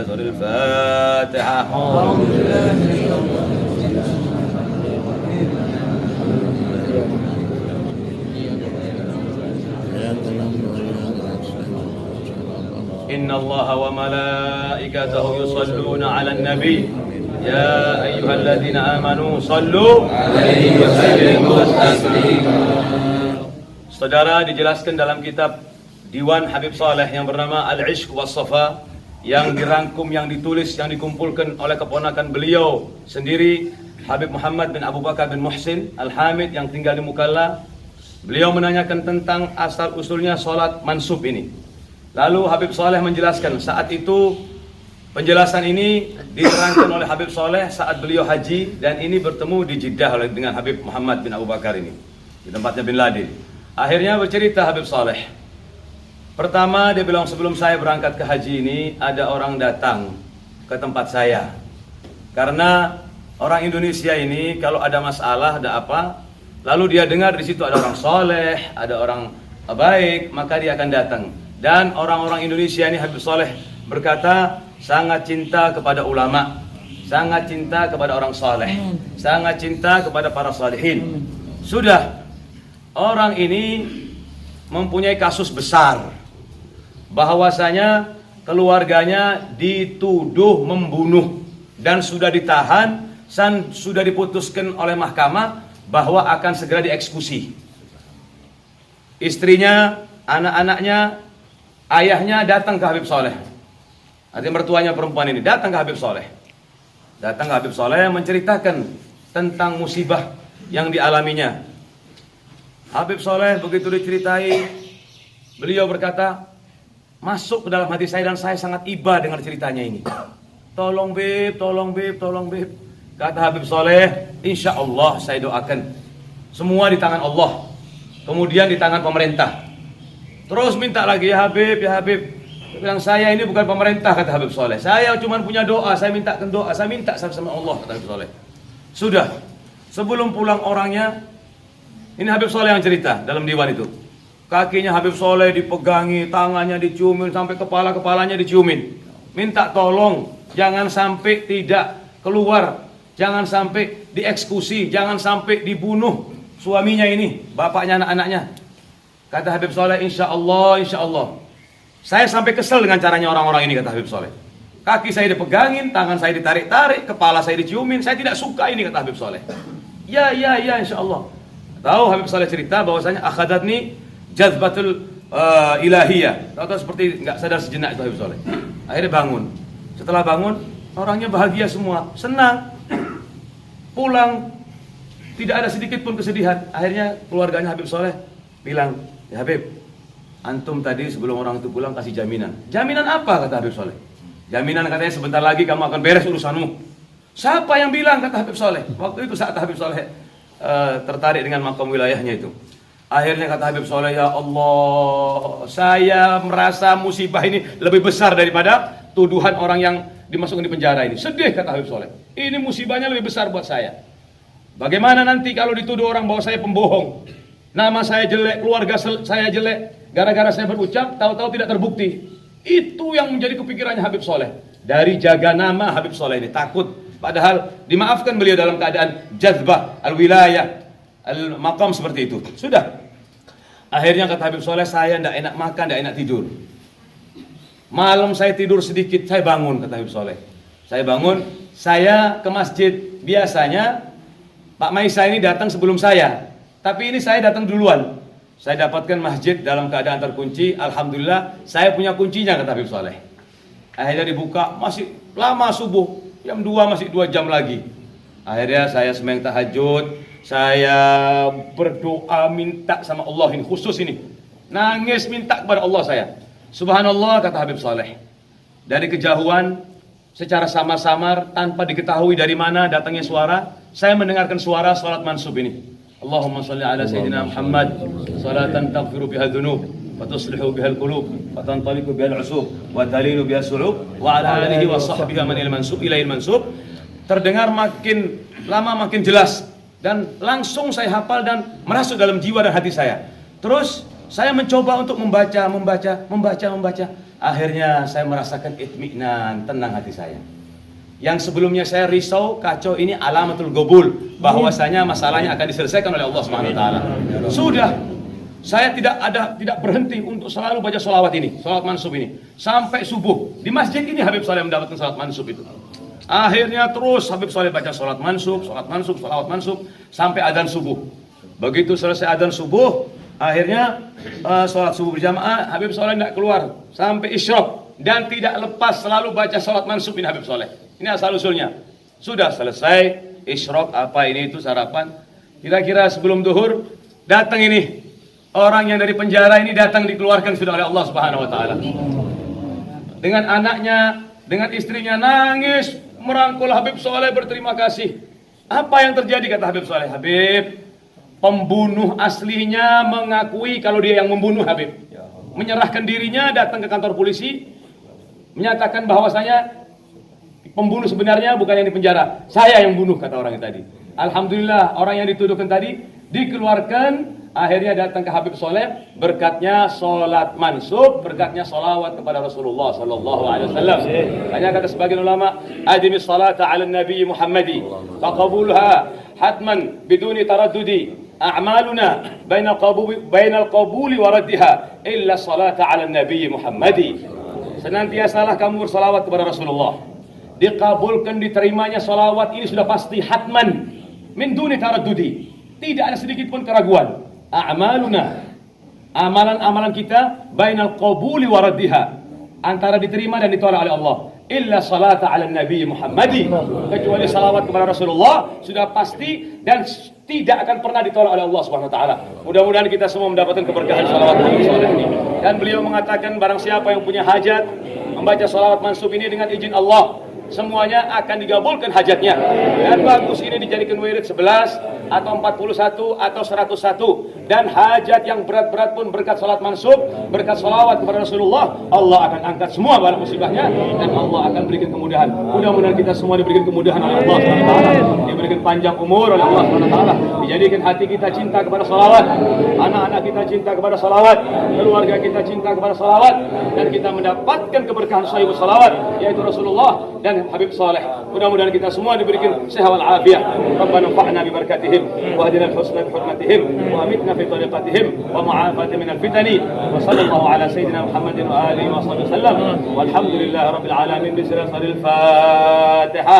Al-Fatiha. Inna Allah wa malaikatahu yusalluna 'alan nabi. Ya ayyuhalladzina amanu sallu alaihi wa sallimu taslima. Saudara, dijelaskan dalam kitab Diwan Habib Saleh yang bernama Al-Ishq was Safa, yang dirangkum, yang ditulis, yang dikumpulkan oleh keponakan beliau sendiri, Habib Muhammad bin Abu Bakar bin Muhsin Al-Hamid yang tinggal di Mukalla. Beliau menanyakan tentang asal usulnya sholat mansub ini. Lalu Habib Saleh menjelaskan, saat itu penjelasan ini diterangkan oleh Habib Saleh saat beliau haji, dan ini bertemu di Jeddah dengan Habib Muhammad bin Abu Bakar ini di tempatnya Bin Laden. Akhirnya bercerita Habib Saleh, pertama dia bilang, sebelum saya berangkat ke haji ini ada orang datang ke tempat saya, karena orang Indonesia ini kalau ada masalah, ada apa, lalu dia dengar di situ ada orang soleh, ada orang baik, maka dia akan datang. Dan orang-orang Indonesia ini, Habib Saleh berkata, sangat cinta kepada ulama, sangat cinta kepada orang soleh, sangat cinta kepada para salihin. Sudah, orang ini mempunyai kasus besar, bahwasanya keluarganya dituduh membunuh dan sudah ditahan dan sudah diputuskan oleh mahkamah bahwa akan segera dieksekusi. Istrinya, anak-anaknya, ayahnya datang ke Habib Saleh. Artinya mertuanya perempuan ini datang ke Habib Saleh. Datang ke Habib Saleh menceritakan tentang musibah yang dialaminya. Habib Saleh begitu diceritai, beliau berkata, masuk ke dalam hati saya dan saya sangat iba dengan ceritanya ini. Tolong Beb, tolong Beb, tolong Beb. Kata Habib Saleh, insya Allah saya doakan. Semua di tangan Allah. Kemudian di tangan pemerintah. Terus minta lagi, ya Habib, ya Habib. Dia bilang, saya ini bukan pemerintah, kata Habib Saleh. Saya cuma punya doa, saya mintakan doa, saya minta sama Allah, kata Habib Saleh. Sudah, sebelum pulang orangnya, ini Habib Saleh yang cerita dalam diwan itu. Kakinya Habib Saleh dipegangi, tangannya diciumin, sampai kepalanya diciumin. Minta tolong, jangan sampai tidak keluar, jangan sampai dieksekusi, jangan sampai dibunuh suaminya ini, bapaknya, anak-anaknya. Kata Habib Saleh, insya Allah, insya Allah. Saya sampai kesel dengan caranya orang-orang ini, kata Habib Saleh. Kaki saya dipegangin, tangan saya ditarik-tarik, kepala saya diciumin. Saya tidak suka ini, kata Habib Saleh. Ya, insya Allah. Tahu Habib Saleh cerita bahwasanya akhadatni jazbatul ilahiyah. Tahu seperti nggak sadar sejenak itu Habib Saleh. Akhirnya bangun. Setelah bangun, orangnya bahagia semua, senang. Pulang, tidak ada sedikit pun kesedihan. Akhirnya keluarganya Habib Saleh bilang, ya Habib, antum tadi sebelum orang itu pulang kasih jaminan. Jaminan apa, kata Habib Saleh? Jaminan katanya sebentar lagi kamu akan beres urusanmu. Siapa yang bilang, kata Habib Saleh? Waktu itu saat Habib Saleh tertarik dengan makam wilayahnya itu. Akhirnya kata Habib Saleh, ya Allah, saya merasa musibah ini lebih besar daripada tuduhan orang yang dimasukkan di penjara ini. Sedih, kata Habib Saleh. Ini musibahnya lebih besar buat saya. Bagaimana nanti kalau dituduh orang bahwa saya pembohong? Nama saya jelek, keluarga saya jelek, gara-gara saya berucap, tahu-tahu tidak terbukti. Itu yang menjadi kepikirannya Habib Saleh. Dari jaga nama Habib Saleh ini, takut. Padahal dimaafkan beliau dalam keadaan jazbah, al-wilayah, al-maqam seperti itu. Sudah. Akhirnya kata Habib Saleh, saya tidak enak makan, tidak enak tidur. Malam saya tidur sedikit, saya bangun, kata Habib Saleh. Saya bangun, saya ke masjid. Biasanya Pak Maisa ini datang sebelum saya. Tapi ini saya datang duluan. Saya dapatkan masjid dalam keadaan terkunci. Alhamdulillah, saya punya kuncinya, kata Habib Saleh. Akhirnya dibuka, masih lama subuh. Jam 2 masih 2 jam lagi. Akhirnya saya sembahyang tahajud. Saya berdoa minta sama Allah ini, khusus ini. Nangis minta kepada Allah saya. Subhanallah, kata Habib Saleh. Dari kejauhan, secara samar-samar, tanpa diketahui dari mana datangnya suara, saya mendengarkan suara salat mansub ini. Allahumma sholli ala sayyidina Muhammad salatan taghfiru biha dzunub wa tuslihu biha al-qulub wa tantaliqu biha al-usub wa talinu biha as-sulub wa ala alihi wa sahbihi man il-mansub ilail mansub. Terdengar makin lama makin jelas dan langsung saya hafal dan merasuk dalam jiwa dan hati saya. Terus Saya mencoba untuk membaca. Akhirnya saya merasakan itminan, tenang hati saya. Yang sebelumnya saya risau, kacau, ini alamatul gobul, bahwasanya masalahnya akan diselesaikan oleh Allah Subhanahu wa taala. Sudah, saya tidak berhenti untuk selalu baca sholawat ini, sholawat mansub ini, sampai subuh. Di masjid ini Habib Saleh mendapatkan sholawat mansub itu. Akhirnya terus Habib Saleh baca sholawat mansub, sholawat mansub, sampai adzan subuh. Begitu selesai adzan subuh, akhirnya sholat subuh berjamaah, Habib Saleh tidak keluar sampai isyraq, dan tidak lepas selalu baca sholawat mansub ini Habib Saleh. Ini asal usulnya. Sudah selesai isyraq, apa ini itu sarapan. Kira-kira sebelum duhur datang ini orang yang dari penjara ini, datang dikeluarkan sudah oleh Allah Subhanahu wa taala. Dengan anaknya, dengan istrinya nangis merangkul Habib Saleh berterima kasih. Apa yang terjadi kata Habib Saleh? Habib, pembunuh aslinya mengakui kalau dia yang membunuh Habib. Menyerahkan dirinya, datang ke kantor polisi, menyatakan bahwasanya pembunuh sebenarnya bukan yang di penjara, saya yang bunuh, kata orang yang tadi. Alhamdulillah, orang yang dituduhkan tadi dikeluarkan. Akhirnya datang ke Habib Saleh, berkatnya sholat mansub, berkatnya sholawat kepada Rasulullah sallallahu alaihi wasallam. Hanya kata sebagian ulama, adimis salata ala nabi Muhammadi faqabulha hatman biduni taraddudi, a'maluna bainal qabuli wa raddiha illa salata ala nabi Muhammadi. Senantiasalah kamu bersalawat kepada Rasulullah, dikabulkan diterimanya salawat ini sudah pasti hatman min duni taraddudi, tidak ada sedikit pun keraguan. A'maluna, amalan-amalan kita, bainal qabuli wa raddiha, antara diterima dan ditolak oleh Allah, illa salata ala nabi Muhammadi, kecuali salawat kepada Rasulullah sudah pasti dan tidak akan pernah ditolak oleh Allah Subhanahu wa taala. Mudah-mudahan kita semua mendapatkan keberkahan salawat Nabi saleh ini. Dan beliau mengatakan barang siapa yang punya hajat membaca salawat mansub ini dengan izin Allah, semuanya akan digabulkan hajatnya. Dan bagus ini dijadikan wirid 11 atau 41 atau 101. Dan hajat yang berat-berat pun berkat salat mansub, berkat salawat kepada Rasulullah, Allah akan angkat semua barang musibahnya dan Allah akan berikan kemudahan. Mudah-mudahan kita semua diberikan kemudahan oleh Allah SWT, diberikan panjang umur oleh Allah SWT, dijadikan hati kita cinta kepada salawat, anak-anak kita cinta kepada salawat, keluarga kita cinta kepada salawat, dan kita mendapatkan keberkahan sahibus salawat, yaitu Rasulullah dan Habib Saleh. Mudah-mudahan kita semua diberikan sehat wal afiat. Rabbana fa'na bi barakatihim wa hadina al-husna bi hurmatihim wa amitna fi tariqatihim wa mu'afati min al-fitani wa sallallahu ala sayyidina Muhammadin wa alihi wa sahbihi wasallam walhamdulillahi rabbil alamin bi sirri al-Fatiha.